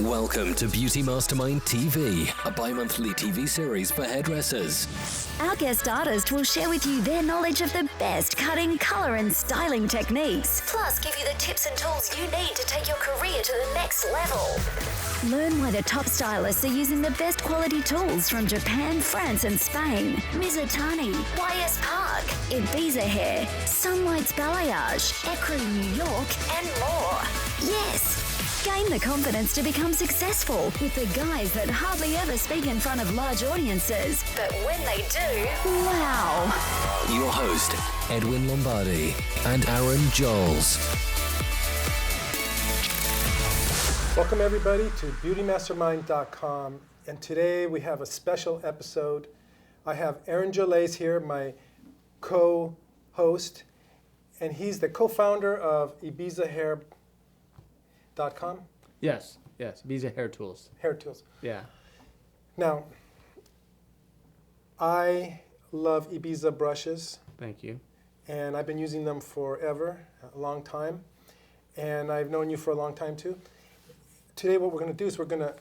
Welcome to Beauty Mastermind TV, a bi-monthly TV series for hairdressers. Our guest artist will share with you their knowledge of the best cutting, color, and styling techniques. Plus, give you the tips and tools you need to take your career to the next level. Learn why the top stylists are using the best quality tools from Japan, France, and Spain. Mizutani, YS Park, Ibiza Hair, Sunlight's Balayage, Ecru, New York, and more. Yes! Gain the confidence to become successful with the guys that hardly ever speak in front of large audiences. But when they do, wow! Your host, Edwin Lombardi and Aaron Joels. Welcome everybody to BeautyMastermind.com, and today we have a special episode. I have Aaron Joels here, my co-host, and he's the co-founder of IbizaHair.com. Yes, Ibiza Hair Tools. Hair Tools. Yeah. Now, I love Ibiza brushes, Thank you. and I've been using them forever, a long time, and I've known you for a long time too. Today what we're going to do is we're going to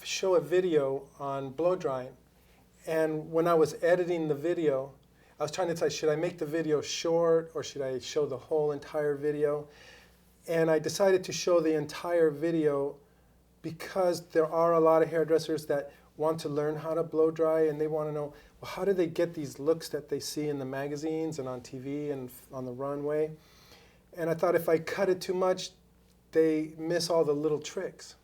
show a video on blow drying, and when I was editing the video, I was trying to decide, should I make the video short or should I show the whole entire video? And I decided to show the entire video because there are a lot of hairdressers that want to learn how to blow dry, and they want to know, well, how do they get these looks that they see in the magazines and on TV and on the runway? And I thought if I cut it too much, they miss all the little tricks.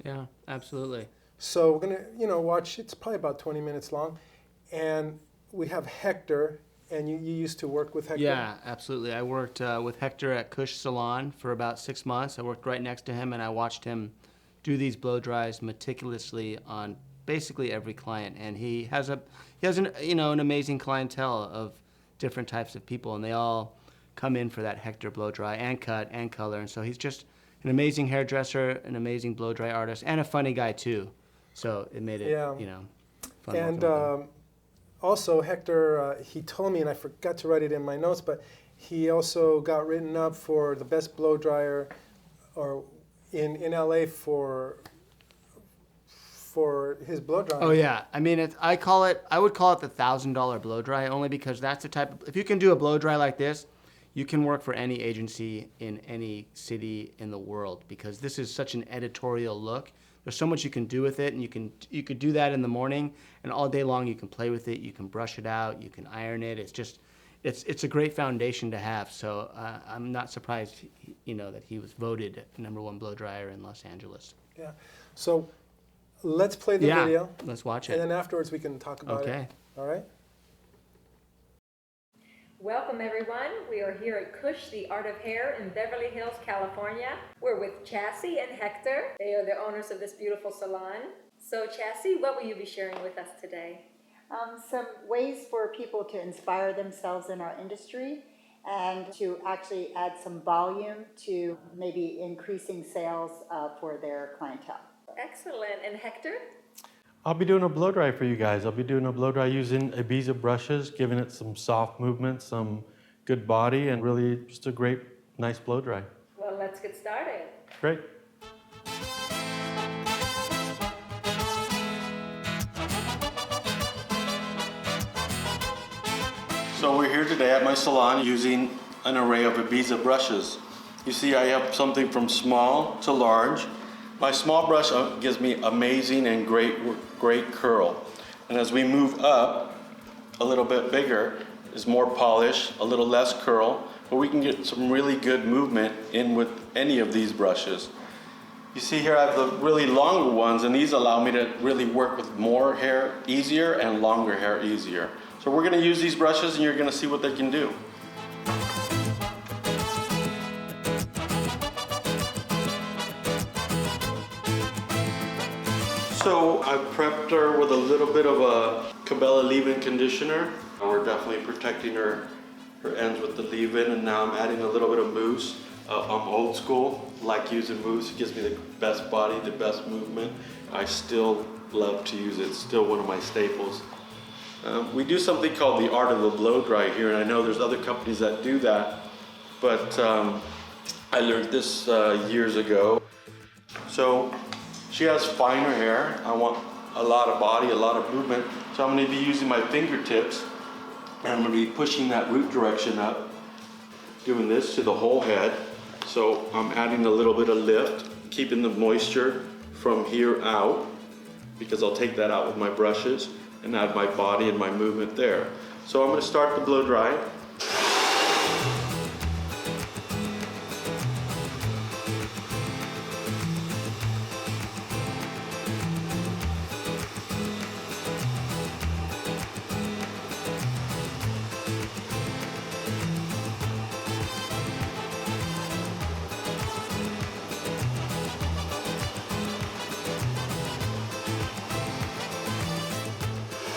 Yeah, absolutely. So we're gonna, watch. It's probably about 20 minutes long, and we have Hector. And you used to work with Hector? Yeah, absolutely. I worked with Hector at Cush Salon for about 6 months. I worked right next to him, and I watched him do these blow dries meticulously on basically every client. And he has an amazing clientele of different types of people, and they all come in for that Hector blow dry and cut and color. And so he's just an amazing hairdresser, an amazing blow dry artist, and a funny guy too. So it made it, fun. And also, Hector, he told me, and I forgot to write it in my notes, but he also got written up for the best blow dryer, or in LA for his blow dryer. Oh yeah, I mean, I would call it the $1,000 blow dry, only because that's the type of, if you can do a blow dry like this, you can work for any agency in any city in the world, because this is such an editorial look. There's so much you can do with it, and you could do that in the morning, and all day long you can play with it. You can brush it out, you can iron it. It's a great foundation to have. So I'm not surprised, that he was voted #1 blow dryer in Los Angeles. Yeah. So let's play the video. Let's watch it. And then afterwards we can talk about it. Okay. All right. Welcome everyone. We are here at Cush, the Art of Hair in Beverly Hills, California. We're with Chassie and Hector. They are the owners of this beautiful salon. So Chassie, what will you be sharing with us today? Some ways for people to inspire themselves in our industry and to actually add some volume to maybe increasing sales for their clientele. Excellent. And Hector? I'll be doing a blow dry for you guys. I'll be doing a blow dry using Ibiza brushes, giving it some soft movement, some good body, and really just a great, nice blow dry. Well, let's get started. Great. So we're here today at my salon using an array of Ibiza brushes. You see, I have something from small to large. My small brush gives me amazing and great curl. And as we move up, a little bit bigger is more polish, a little less curl, but we can get some really good movement in with any of these brushes. You see here I have the really longer ones, and these allow me to really work with more hair easier and longer hair easier. So we're gonna use these brushes and you're gonna see what they can do. So I prepped her with a little bit of a Cabela leave-in conditioner. We're definitely protecting her ends with the leave-in, and now I'm adding a little bit of mousse. I'm old school, like using mousse. It gives me the best body, the best movement. I still love to use it. It's still one of my staples. We do something called the art of the blow dry here, and I know there's other companies that do that, but I learned this years ago. So she has finer hair. I want a lot of body, a lot of movement. So I'm going to be using my fingertips and I'm going to be pushing that root direction up, doing this to the whole head. So I'm adding a little bit of lift, keeping the moisture from here out, because I'll take that out with my brushes and add my body and my movement there. So I'm going to start the blow dry.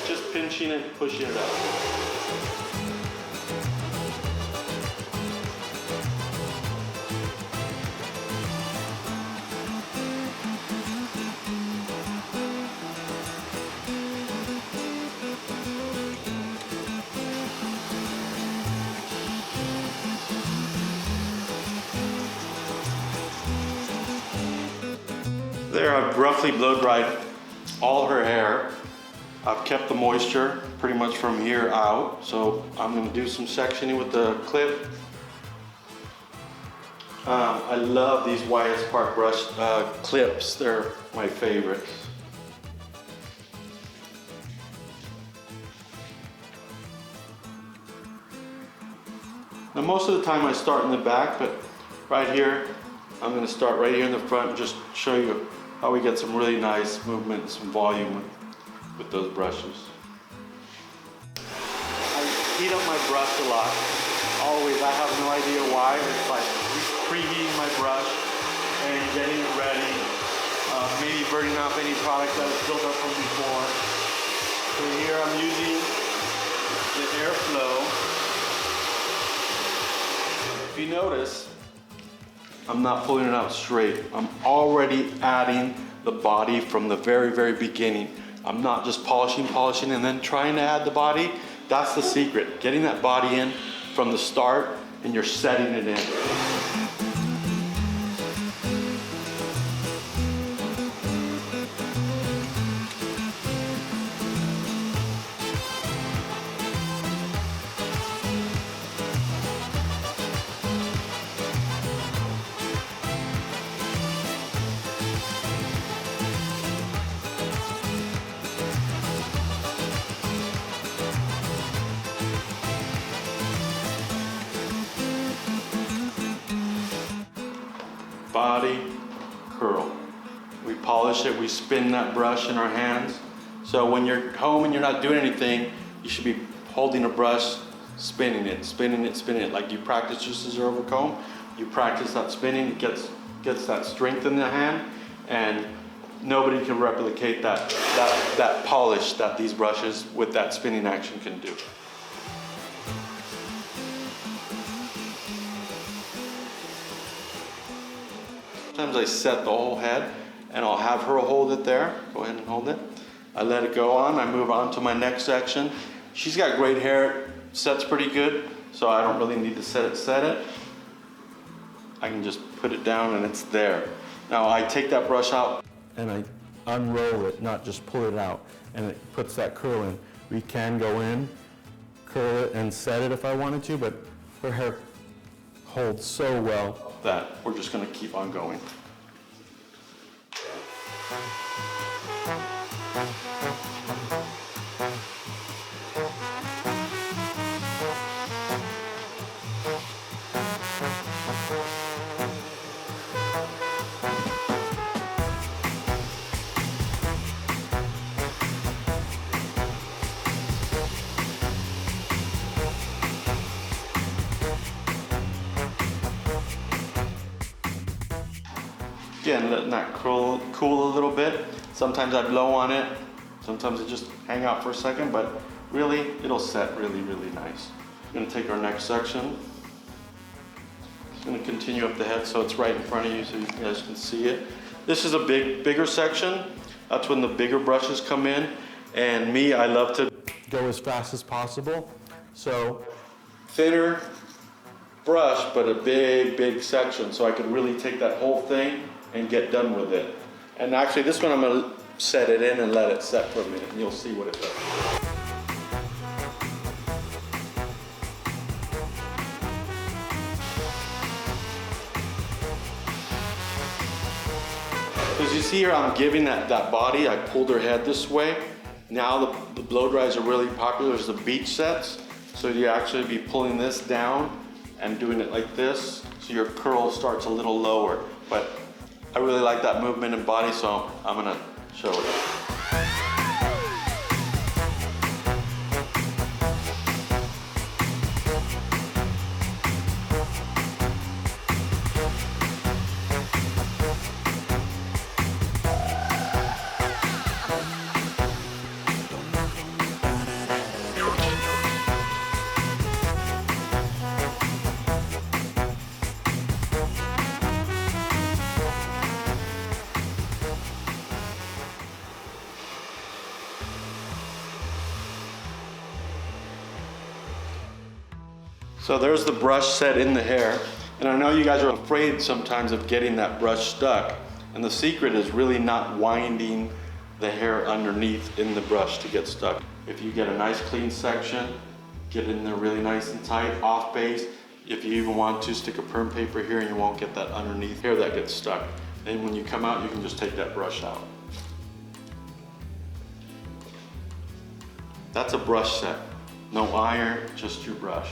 Just pinching it, pushing it out. There, I've roughly blow dried all her hair. I've kept the moisture pretty much from here out, so I'm going to do some sectioning with the clip. I love these YS Park brush clips. They're my favorites. Now most of the time I start in the back, but right here I'm going to start right here in the front and just show you how we get some really nice movement, some volume with those brushes. I heat up my brush a lot. Always, I have no idea why. It's like preheating my brush and getting it ready. Maybe burning off any product that was built up from before. So here I'm using the airflow. If you notice, I'm not pulling it out straight. I'm already adding the body from the very, very beginning. I'm not just polishing, and then trying to add the body. That's the secret, getting that body in from the start and you're setting it in. Body, curl. We polish it, we spin that brush in our hands. So when you're home and you're not doing anything, you should be holding a brush, spinning it, spinning it, spinning it. Like you practice your scissor over comb, you practice that spinning, it gets that strength in the hand, and nobody can replicate that polish that these brushes with that spinning action can do. Sometimes I set the whole head and I'll have her hold it there. Go ahead and hold it. I let it go on, I move on to my next section. She's got great hair, sets pretty good, so I don't really need to set it. I can just put it down and it's there. Now I take that brush out and I unroll it, not just pull it out, and it puts that curl in. We can go in, curl it and set it if I wanted to, but her hair holds so well that we're just going to keep on going. Again, letting that cool a little bit. Sometimes I blow on it, sometimes it just hang out for a second, but really, it'll set really, really nice. We're gonna take our next section. Just gonna continue up the head so it's right in front of you so you guys can see it. This is a bigger section. That's when the bigger brushes come in. And me, I love to go as fast as possible. So, thinner brush, but a big section, so I can really take that whole thing and get done with it. And actually this one I'm gonna set it in and let it set for a minute and you'll see what it does. As you see here, I'm giving that body, I pulled her head this way. Now the blow dries are really popular. There's the beach sets. So you actually be pulling this down and doing it like this. So your curl starts a little lower. But I really like that movement in body, so I'm gonna show it. So there's the brush set in the hair. And I know you guys are afraid sometimes of getting that brush stuck. And the secret is really not winding the hair underneath in the brush to get stuck. If you get a nice clean section, get in there really nice and tight, off base. If you even want to, stick a perm paper here and you won't get that underneath hair that gets stuck. And when you come out, you can just take that brush out. That's a brush set. No iron, just your brush.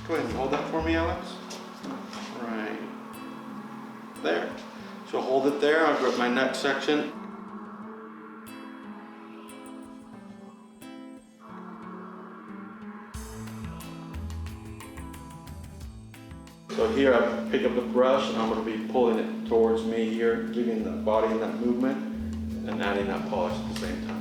Go ahead and hold that for me, Alex. Right there. So hold it there. I'll grab my next section. So here I pick up the brush and I'm going to be pulling it towards me here, giving the body that movement and adding that polish at the same time.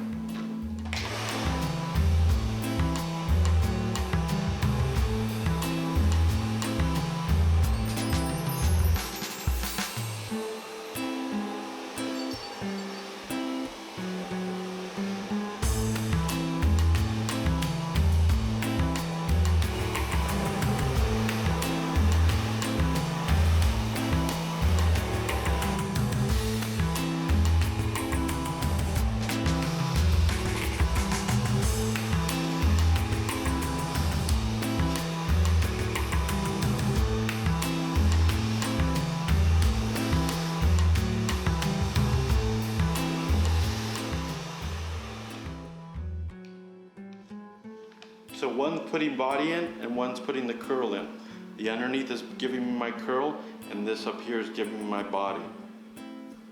So one's putting body in and one's putting the curl in. The underneath is giving me my curl and this up here is giving me my body.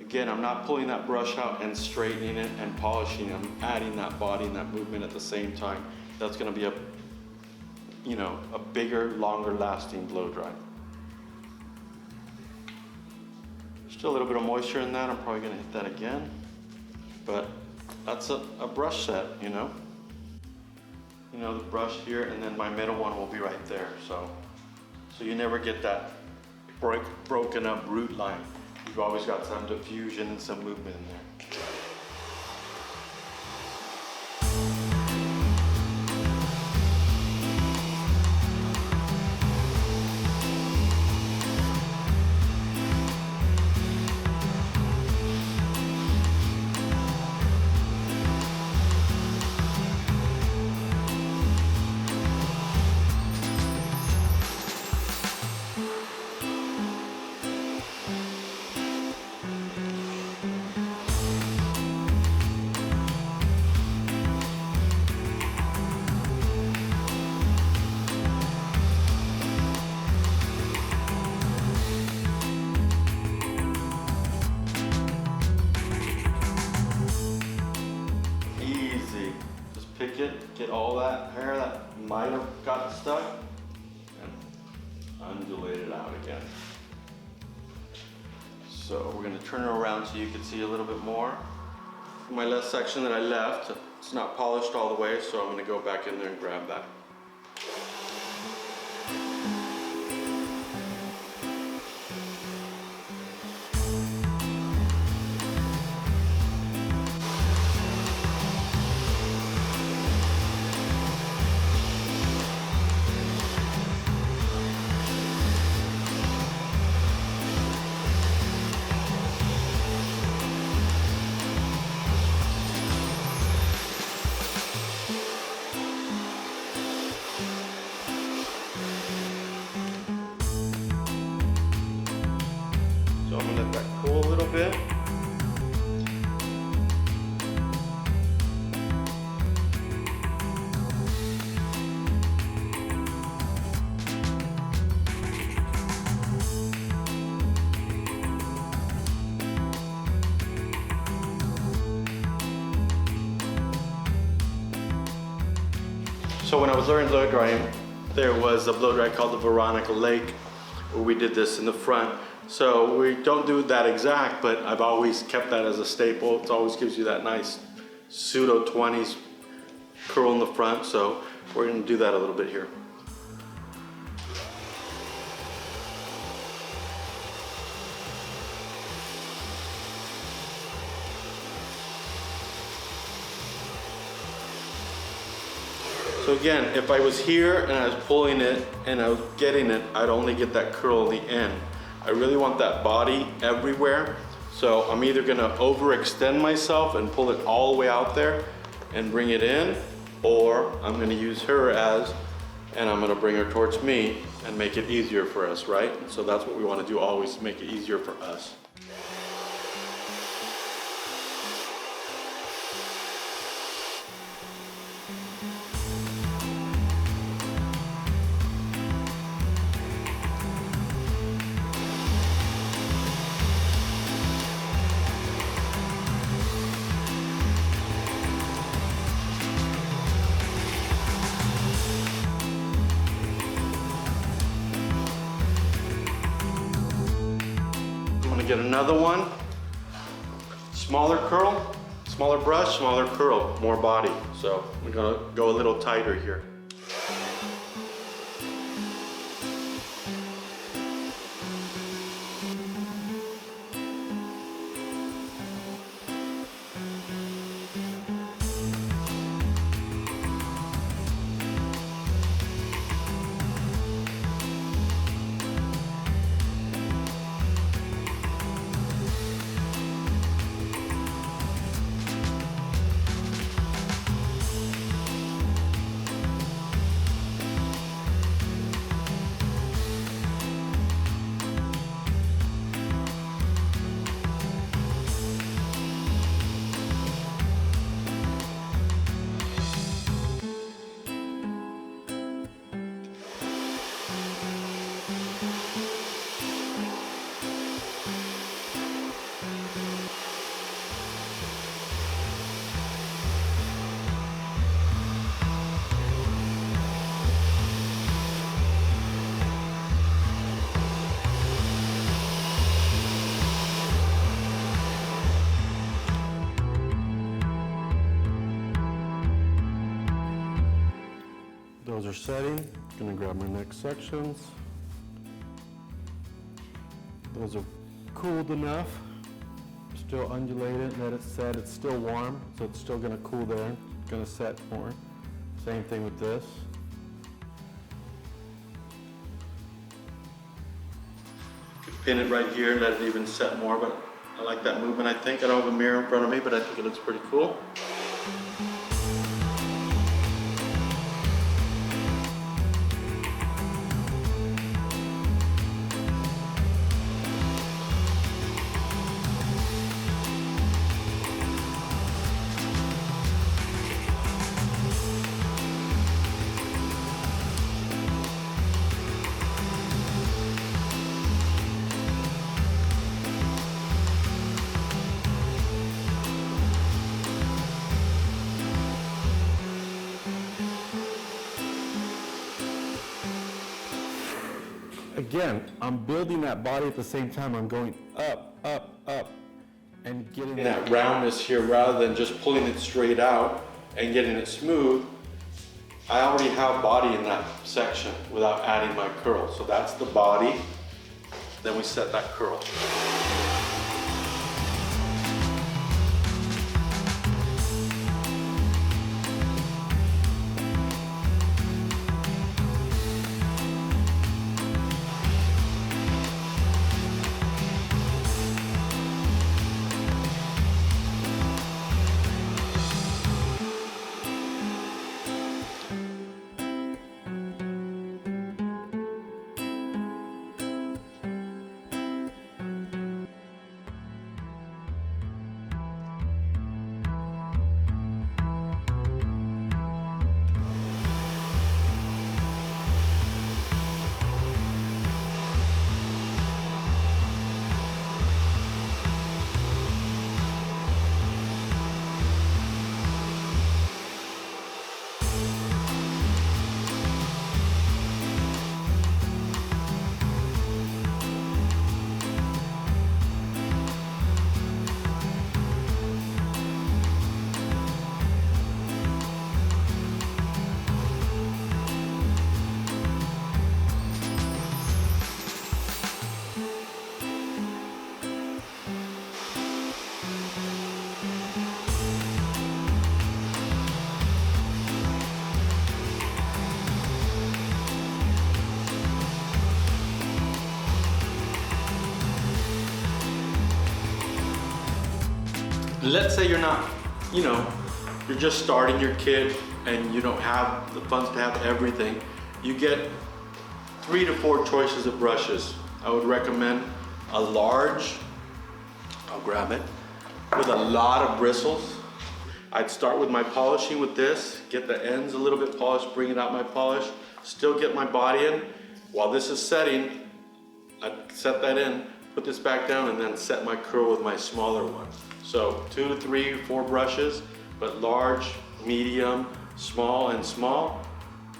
Again, I'm not pulling that brush out and straightening it and polishing. I'm adding that body and that movement at the same time. That's gonna be a bigger, longer lasting blow dry. Still a little bit of moisture in that. I'm probably gonna hit that again. But that's a brush set, the brush here, and then my middle one will be right there. So you never get that broken up root line. You've always got some diffusion and some movement in there. pick it, get all that hair that might have gotten stuck, and undulate it out again. So we're gonna turn it around so you can see a little bit more. My last section that I left, it's not polished all the way, so I'm gonna go back in there and grab that. So I'm gonna let that cool a little bit. So when I was learning blow drying, there was a blow dry called the Veronica Lake, where we did this in the front. So we don't do that exact, but I've always kept that as a staple. It always gives you that nice pseudo 20s curl in the front. So we're gonna do that a little bit here. So again, if I was here and I was pulling it and I was getting it, I'd only get that curl in the end. I really want that body everywhere. So I'm either gonna overextend myself and pull it all the way out there and bring it in, or I'm gonna use her and I'm gonna bring her towards me and make it easier for us, right? So that's what we wanna do always, make it easier for us. Get another one, smaller curl, smaller brush, smaller curl, more body. So we're gonna go a little tighter here. Those are setting. Gonna grab my next sections. Those are cooled enough. Still undulate it, let it set. It's still warm, so it's still gonna cool there. It's gonna set more. Same thing with this. Pin it right here, let it even set more, but I like that movement, I think. I don't have a mirror in front of me, but I think it looks pretty cool. again, I'm building that body at the same time. I'm going up, up, up, and getting that roundness here rather than just pulling it straight out and getting it smooth. I already have body in that section without adding my curl. So that's the body. Then we set that curl. Let's say you're not, you're just starting your kit and you don't have the funds to have everything. You get 3 to 4 choices of brushes. I would recommend a large, I'll grab it, with a lot of bristles. I'd start with my polishing with this, get the ends a little bit polished, bring it out my polish, still get my body in. While this is setting, I'd set that in, put this back down, and then set my curl with my smaller one. So 2, 3, 4 brushes, but large, medium, small, and small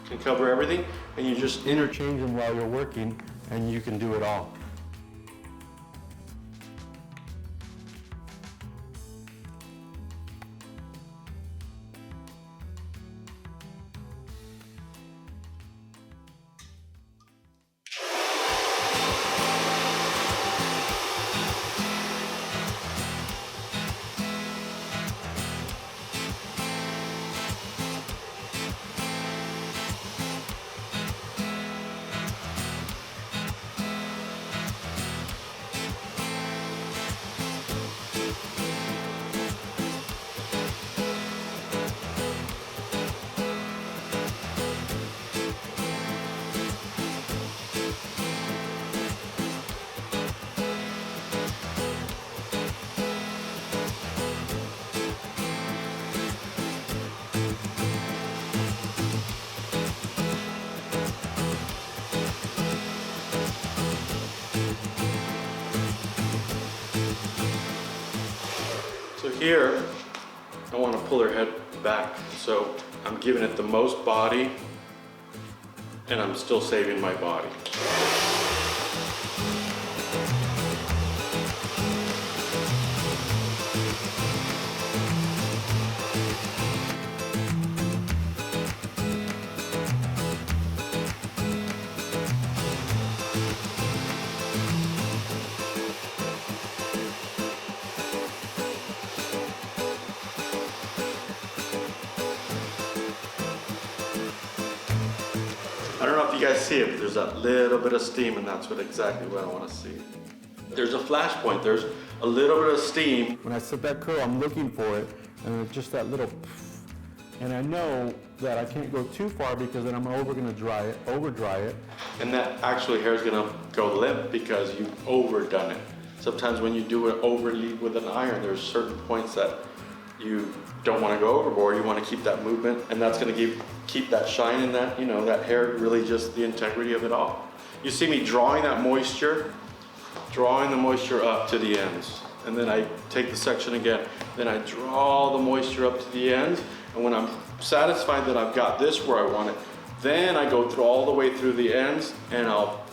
can cover everything. And you just interchange them while you're working, and you can do it all. So here, I want to pull her head back. So I'm giving it the most body, and I'm still saving my body. I don't know if you guys see it, but there's that little bit of steam, and that's exactly what I want to see. There's a flash point, there's a little bit of steam. When I set that curl, I'm looking for it, and it's just that little poof. And I know that I can't go too far because then I'm over dry it. And that actually hair is gonna go limp because you've overdone it. Sometimes when you do it overly with an iron, there's certain points that you don't want to go overboard. You want to keep that movement, and that's going to keep that shine in that, that hair, really just the integrity of it all. You see me drawing that moisture, drawing the moisture up to the ends. And then I take the section again, then I draw the moisture up to the ends, and when I'm satisfied that I've got this where I want it, then I go through all the way through the ends, and I'll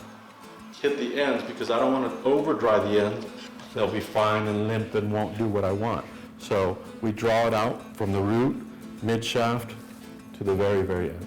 hit the ends because I don't want to over dry the ends. They'll be fine and limp and won't do what I want. So we draw it out from the root, mid shaft, to the very, very ends.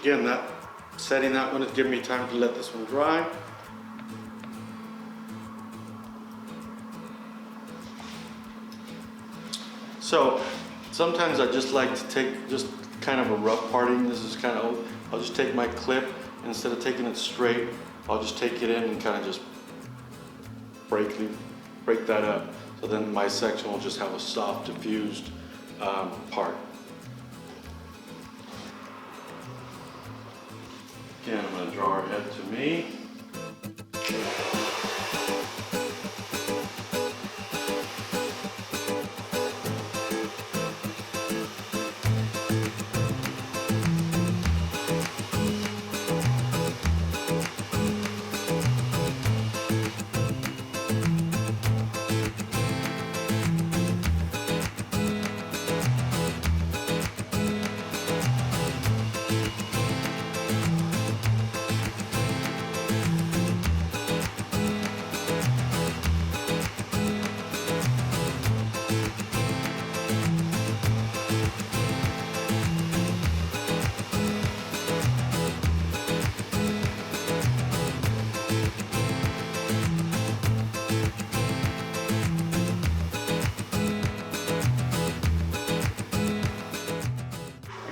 Again, setting that one is giving me time to let this one dry. So sometimes I just like to take just kind of a rough parting. This is kind of, I'll just take my clip, instead of taking it straight, I'll just take it in and kind of just break that up. So then my section will just have a soft, diffused part. Again, I'm going to draw her head to me.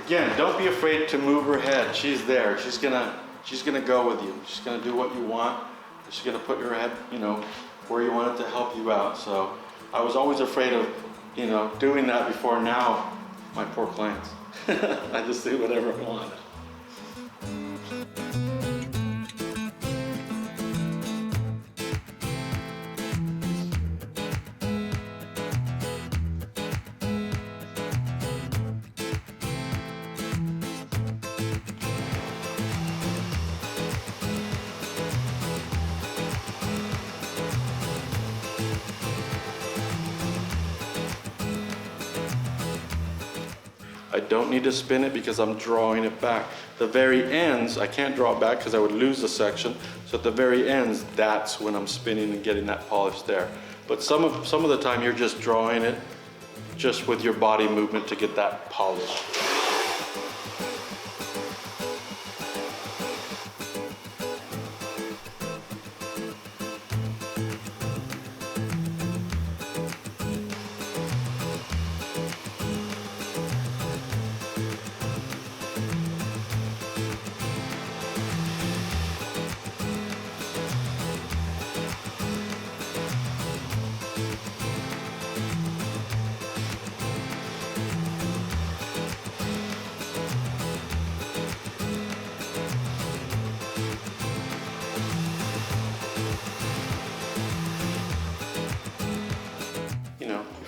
Again, don't be afraid to move her head. She's there. She's gonna go with you. She's gonna do what you want. She's gonna put your head, where you want it to help you out. So I was always afraid of, doing that before. Now, my poor clients. I just do whatever I want. I don't need to spin it because I'm drawing it back. The very ends, I can't draw it back because I would lose the section. So at the very ends, that's when I'm spinning and getting that polish there. But some of the time you're just drawing it just with your body movement to get that polish.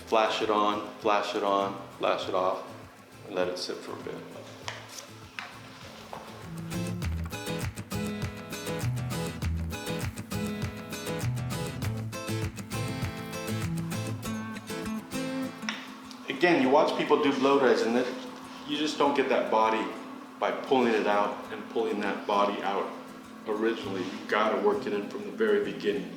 Flash it on, flash it on, flash it off, and let it sit for a bit. Again, you watch people do blow dries and you just don't get that body by pulling it out and pulling that body out originally. You gotta work it in from the very beginning.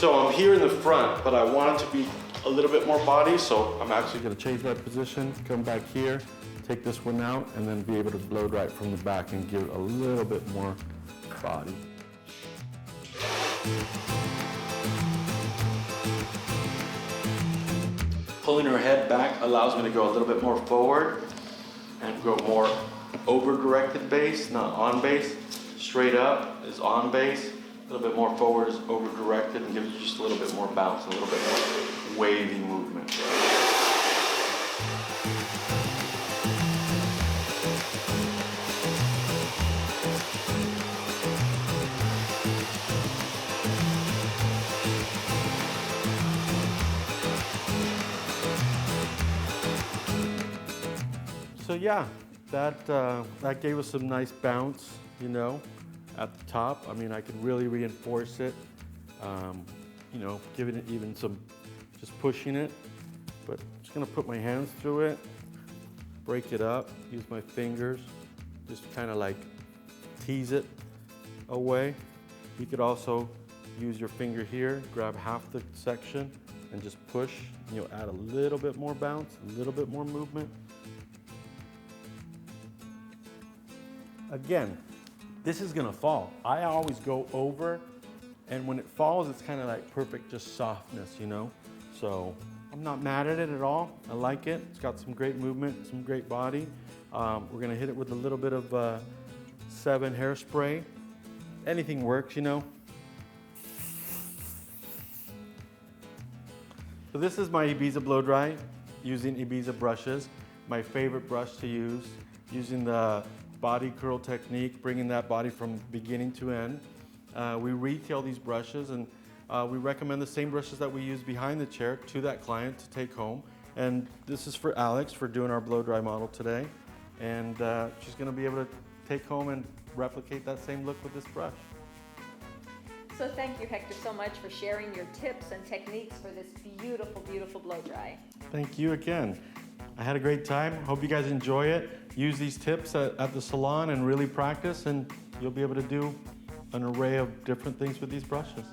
So I'm here in the front, but I want it to be a little bit more body, so I'm actually gonna change my position, come back here, take this one out, and then be able to blow dry it from the back and give it a little bit more body. Pulling her head back allows me to go a little bit more forward and go more over-directed base, not on base. Straight up is on base. A little bit more forward is over-directed and gives you just a little bit more bounce, a little bit more wavy movement. So yeah, that gave us some nice bounce, you know, at the top. I mean, I could really reinforce it, you know, giving it even some, just pushing it. But I'm just gonna put my hands through it, break it up, use my fingers, just kind of like tease it away. You could also use your finger here, grab half the section and just push, and you'll add a little bit more bounce, a little bit more movement. Again, this is gonna fall. I always go over, and when it falls, it's kind of like perfect, just softness, you know? So I'm not mad at it at all. I like it. It's got some great movement, some great body. We're gonna hit it with a little bit of 7 hairspray. Anything works, you know? So this is my Ibiza blow dry using Ibiza brushes. My favorite brush to use, using the body curl technique, bringing that body from beginning to end. We retail these brushes, and we recommend the same brushes that we use behind the chair to that client to take home. And this is for Alex for doing our blow dry model today. And she's gonna be able to take home and replicate that same look with this brush. So thank you, Hector, so much for sharing your tips and techniques for this beautiful, beautiful blow dry. Thank you again. I had a great time. Hope you guys enjoy it. Use these tips at the salon and really practice, and you'll be able to do an array of different things with these brushes.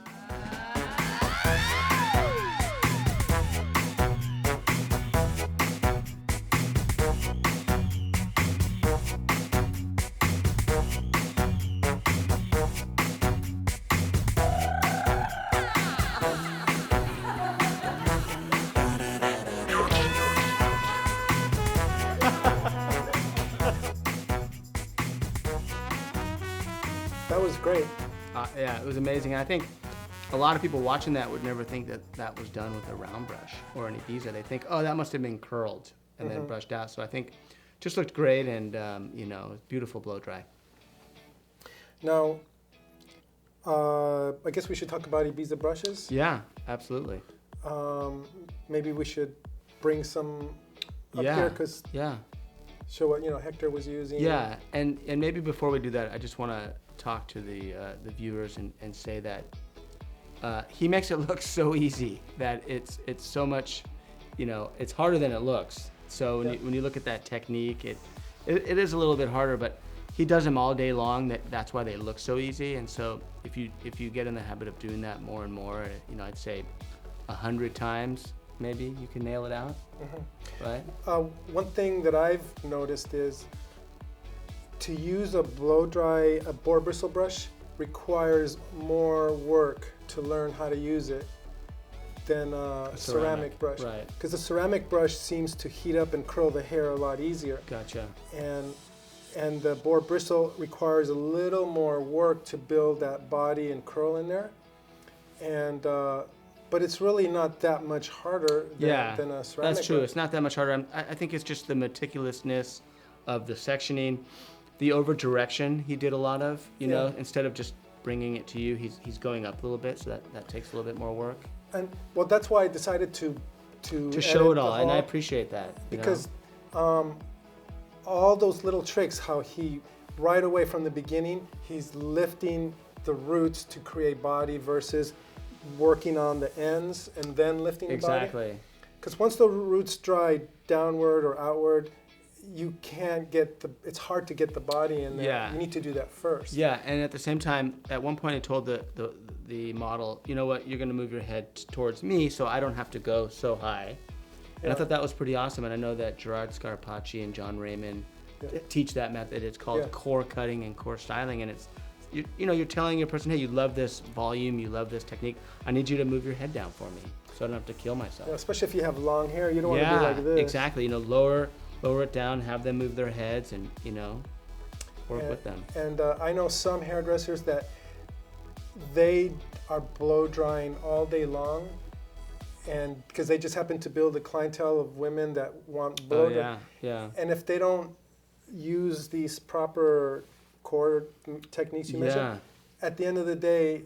That was great. Yeah, it was amazing. I think a lot of people watching that would never think that that was done with a round brush or an Ibiza. They think, oh, that must have been curled and then brushed out. So I think just looked great, and you know, beautiful blow dry. Now, I guess we should talk about Ibiza brushes. Yeah, absolutely. Maybe we should bring some up Yeah, here, because yeah. show what Hector was using. Yeah, and maybe before we do that, I just want to talk to the viewers and say that he makes it look so easy that it's so much, you know, it's harder than it looks. So when you look at that technique, it is a little bit harder, but he does them all day long. That's why they look so easy. And so if you get in the habit of doing that more and more, you know, I'd say 100 times, maybe you can nail it out, right? One thing that I've noticed is to use a blow dry, a boar bristle brush requires more work to learn how to use it than a ceramic brush. Right. Because the ceramic brush seems to heat up and curl the hair a lot easier. Gotcha. And the boar bristle requires a little more work to build that body and curl in there. And but it's really not that much harder than a ceramic that's true. brush. It's not that much harder. I think it's just the meticulousness of the sectioning, the over direction he did a lot of, you know, instead of just bringing it to you, he's going up a little bit, so that takes a little bit more work. And well, that's why I decided to show edit it all, the and I whole- appreciate that. because all those little tricks, how he right away from the beginning, he's lifting the roots to create body versus working on the ends and then lifting the body. Exactly. Because once the roots dry downward or outward, you can't get it's hard to get the body in there. Yeah. You need to do that first. Yeah, and at the same time, at one point I told the model, you know what, you're gonna move your head towards me so I don't have to go so high. And I thought that was pretty awesome, and I know that Gerard Scarpacci and John Raymond teach that method. It's called core cutting and core styling, and it's, you're telling your person, hey, you love this volume, you love this technique, I need you to move your head down for me so I don't have to kill myself. Yeah, especially if you have long hair, you don't want to be like this. Exactly, lower it down, have them move their heads, and work with them. And I know some hairdressers that they are blow drying all day long, and because they just happen to build a clientele of women that want blow dry. And if they don't use these proper core techniques you mentioned, at the end of the day,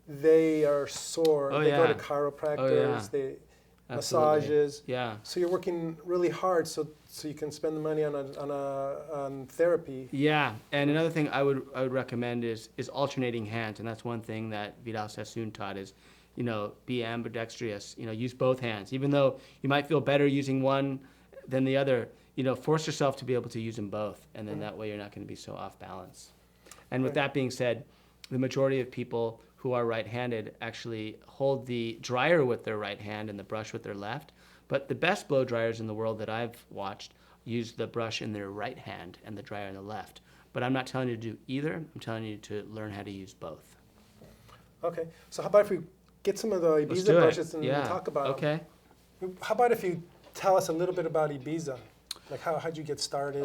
they are sore. They go to chiropractors, they massages. So you're working really hard so you can spend the money on therapy. Yeah, and another thing I would recommend is alternating hands, and that's one thing that Vidal Sassoon taught is, be ambidextrous. Use both hands, even though you might feel better using one than the other. Force yourself to be able to use them both, and then that way you're not going to be so off balance. And with that being said, the majority of people who are right-handed actually hold the dryer with their right hand and the brush with their left. But the best blow dryers in the world that I've watched use the brush in their right hand and the dryer in the left. But I'm not telling you to do either. I'm telling you to learn how to use both. Okay. So how about if we get some of the Ibiza brushes and talk about them? How about if you tell us a little bit about Ibiza? Like how'd you get started?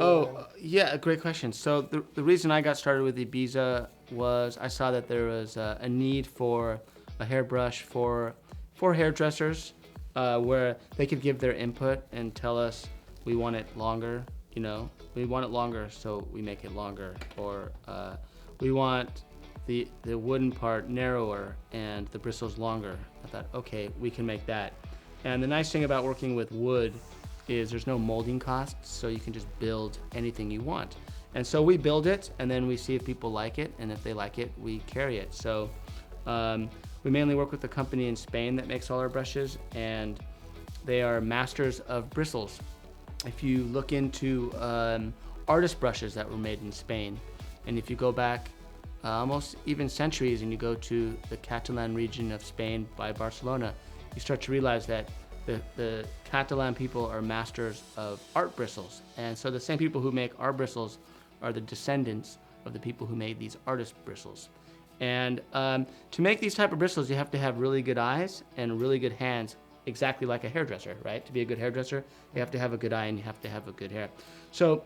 Yeah, great question. So the reason I got started with Ibiza was I saw that there was a need for a hairbrush for hairdressers where they could give their input and tell us we want it longer, we want it longer so we make it longer, or we want the wooden part narrower and the bristles longer. I thought, okay, we can make that. And the nice thing about working with wood is there's no molding costs, so you can just build anything you want. And so we build it, and then we see if people like it, and if they like it, we carry it. So we mainly work with a company in Spain that makes all our brushes, and they are masters of bristles. If you look into artist brushes that were made in Spain, and if you go back almost even centuries and you go to the Catalan region of Spain by Barcelona, you start to realize that the Catalan people are masters of art bristles. And so the same people who make art bristles are the descendants of the people who made these artist bristles. And to make these type of bristles, you have to have really good eyes and really good hands, exactly like a hairdresser, right? To be a good hairdresser, you have to have a good eye and you have to have a good hair. So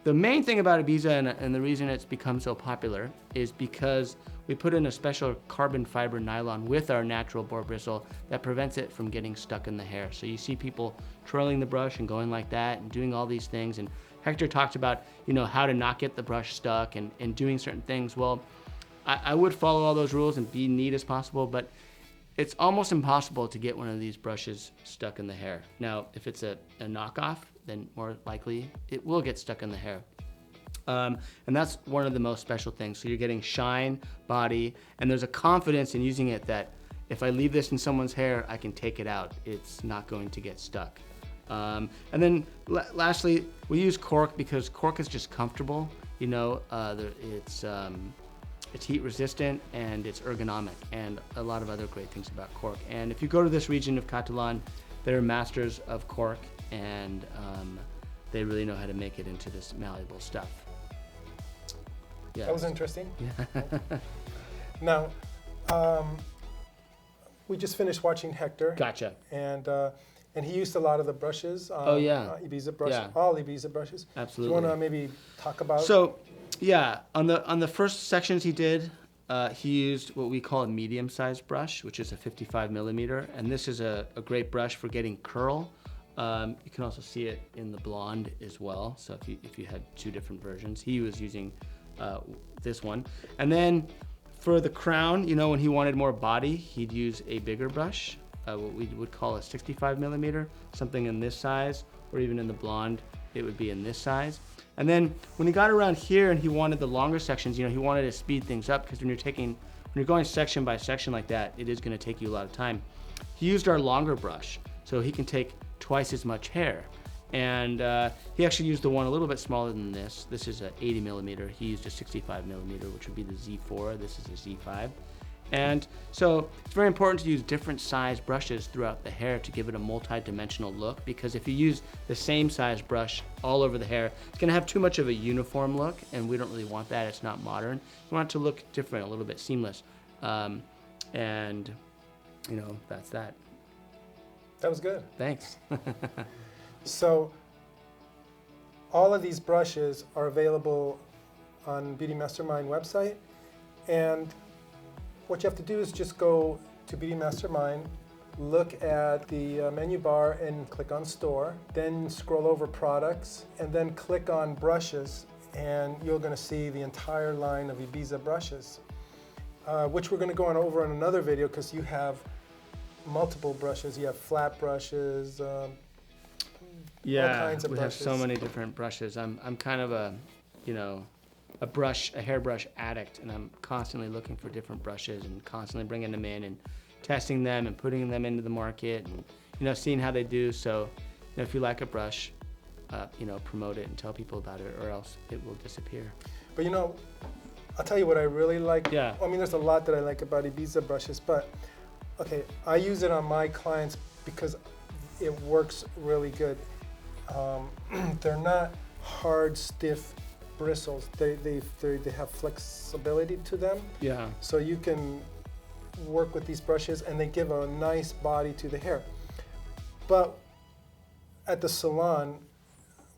the main thing about Ibiza and the reason it's become so popular is because we put in a special carbon fiber nylon with our natural boar bristle that prevents it from getting stuck in the hair. So you see people twirling the brush and going like that and doing all these things. And Hector talked about, how to not get the brush stuck and doing certain things. Well, I would follow all those rules and be neat as possible, but it's almost impossible to get one of these brushes stuck in the hair. Now, if it's a knockoff, then more likely it will get stuck in the hair. And that's one of the most special things. So you're getting shine, body, and there's a confidence in using it that if I leave this in someone's hair, I can take it out. It's not going to get stuck. And then lastly, we use cork because cork is just comfortable. It's heat resistant and it's ergonomic, and a lot of other great things about cork. And if you go to this region of Catalan, they're masters of cork, and they really know how to make it into this malleable stuff. Yeah. That was interesting. Now, we just finished watching Hector. Gotcha. And he used a lot of the brushes. Ibiza brushes, all Ibiza brushes. Absolutely. Do you want to maybe talk about? So, yeah, on the first sections he did, he used what we call a medium-sized brush, which is a 55 millimeter, and this is a great brush for getting curl. You can also see it in the blonde as well. So if you had two different versions, he was using this one. And then for the crown, when he wanted more body, he'd use a bigger brush, what we would call a 65 millimeter, something in this size, or even in the blonde, it would be in this size. And then when he got around here and he wanted the longer sections, he wanted to speed things up, because when you're going section by section like that, it is going to take you a lot of time. He used our longer brush, so he can take twice as much hair. And he actually used the one a little bit smaller than this. This is a 80 millimeter. He used a 65 millimeter, which would be the Z4. This is a Z5. And so it's very important to use different size brushes throughout the hair to give it a multi-dimensional look, because if you use the same size brush all over the hair, it's gonna have too much of a uniform look, and we don't really want that. It's not modern. We want it to look different, a little bit seamless. And you know, that's that. That was good. Thanks. So all of these brushes are available on Beauty Mastermind website, and what you have to do is just go to Beauty Mastermind, look at the menu bar and click on store, then scroll over products, and then click on brushes, and you're going to see the entire line of Ibiza brushes, which we're going to go on over in another video, because you have multiple brushes. You have flat brushes, all kinds of we brushes. have so many different brushes. I'm kind of a, you know, a hairbrush addict, and I'm constantly looking for different brushes and constantly bringing them in and testing them and putting them into the market and, you know, seeing how they do. So, you know, if you like a brush, you know, promote it and tell people about it, or else it will disappear. But you know, I'll tell you what I really like. Yeah. I mean, there's a lot that I like about Ibiza brushes, but okay, I use it on my clients because it works really good. They're not hard, stiff bristles. They have flexibility to them. Yeah. So you can work with these brushes, and they give a nice body to the hair. But at the salon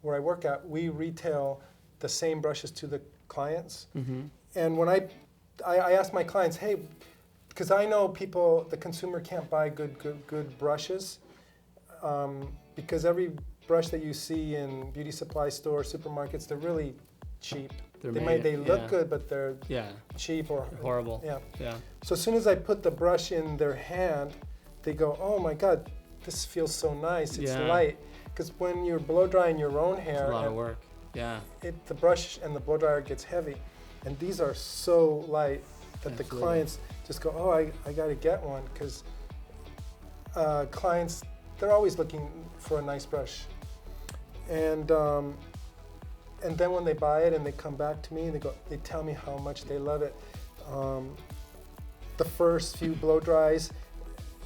where I work at, we retail the same brushes to the clients. Mm-hmm. And when I ask my clients, hey, because I know the consumer can't buy good brushes, because every brush that you see in beauty supply stores, supermarkets, they're really cheap. They look good, but they're cheap or horrible. Yeah. So as soon as I put the brush in their hand, they go, oh my God, this feels so nice. It's light. Because when you're blow drying your own hair, it's a lot of work. Yeah. The brush and the blow dryer gets heavy, and these are so light that the clients just go, oh, I got to get one, because clients, they're always looking for a nice brush. And then when they buy it and they come back to me, they tell me how much they love it. The first few blow dries,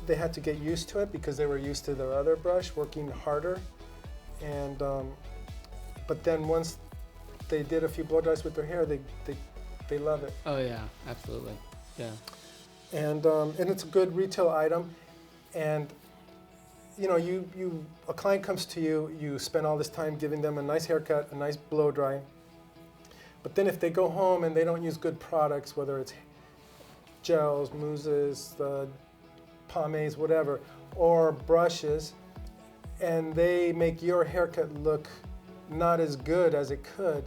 they had to get used to it because they were used to their other brush working harder. And but then once they did a few blow dries with their hair, they love it. Oh yeah, absolutely. Yeah. And it's a good retail item. And you know, a client comes to you, you spend all this time giving them a nice haircut, a nice blow dry. But then if they go home and they don't use good products, whether it's gels, mousses, pomades, whatever, or brushes, and they make your haircut look not as good as it could,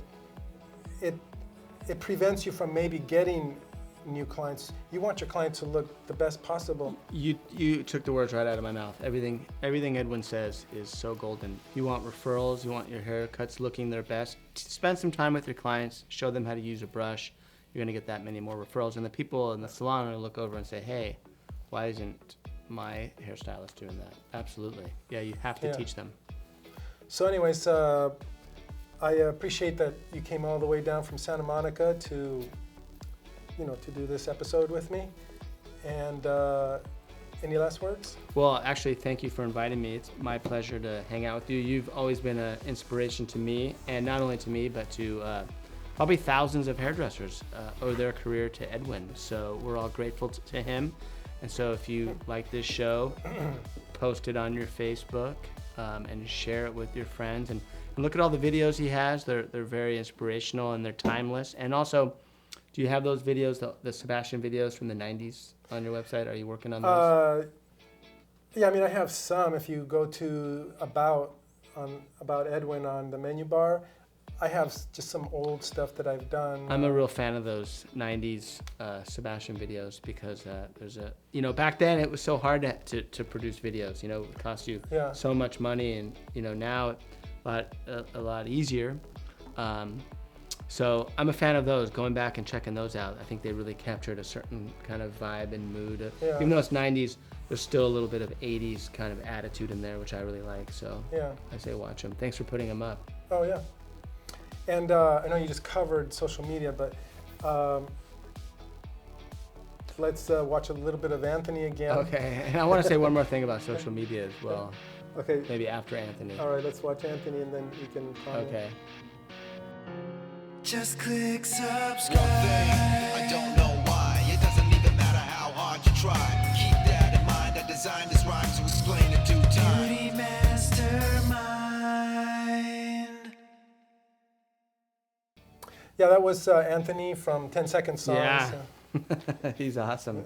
it prevents you from maybe getting new clients. You want your client to look the best possible. You took the words right out of my mouth. Everything Edwin says is so golden. You want referrals, you want your haircuts looking their best. Spend some time with your clients, show them how to use a brush. You're gonna get that many more referrals. And the people in the salon are gonna look over and say, hey, why isn't my hairstylist doing that? Absolutely. Yeah, you have to teach them. So anyways, I appreciate that you came all the way down from Santa Monica to do this episode with me. And any last words? Well, actually, thank you for inviting me. It's my pleasure to hang out with you. You've always been an inspiration to me, and not only to me, but to probably thousands of hairdressers owe their career to Edwin. So we're all grateful to him. And so if you like this show, post it on your Facebook and share it with your friends. And look at all the videos he has. They're very inspirational and they're timeless. And also, do you have those videos, the Sebastian videos from the 90s on your website? Are you working on those? Yeah, I mean, I have some. If you go to About Edwin on the menu bar, I have just some old stuff that I've done. I'm a real fan of those 90s Sebastian videos because back then it was so hard to produce videos. It would cost you so much money, and now a lot easier. So I'm a fan of those, going back and checking those out. I think they really captured a certain kind of vibe and mood. Even though it's 90s, there's still a little bit of 80s kind of attitude in there, which I really like. So Yeah. I say watch them. Thanks for putting them up. Oh, yeah. And I know you just covered social media, but let's watch a little bit of Anthony again. Okay, and I want to say one more thing about social media as well. Okay. Maybe after Anthony. All right, let's watch Anthony and then you can comment. Okay. Just click subscribe. I don't know why. It doesn't even matter how hard you try. Keep that in mind. I designed this rhyme to explain in due time. Beauty Mastermind. Yeah, that was Anthony from 10 Second Songs. Yeah. He's awesome.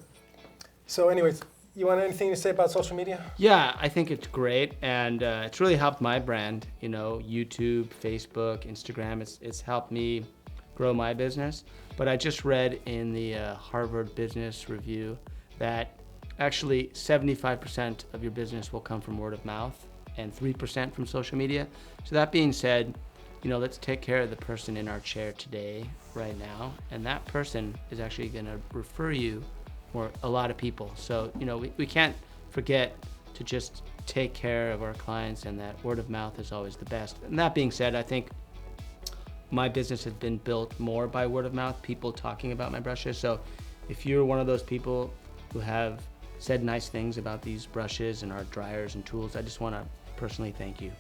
So anyways, you want anything to say about social media? Yeah, I think it's great, and it's really helped my brand. You know, YouTube, Facebook, Instagram. It's helped me grow my business. But I just read in the Harvard Business Review that actually 75% of your business will come from word of mouth and 3% from social media. So that being said, you know, let's take care of the person in our chair today, right now, and that person is actually going to refer you or a lot of people. So, you know, we can't forget to just take care of our clients, and that word of mouth is always the best. And that being said, I think my business has been built more by word of mouth, people talking about my brushes. So if you're one of those people who have said nice things about these brushes and our dryers and tools, I just want to personally thank you.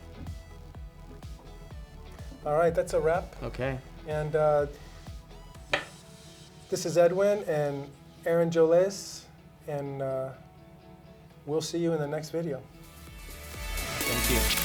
All right, that's a wrap. Okay. And this is Edwin and Aaron Joles, and we'll see you in the next video. Thank you.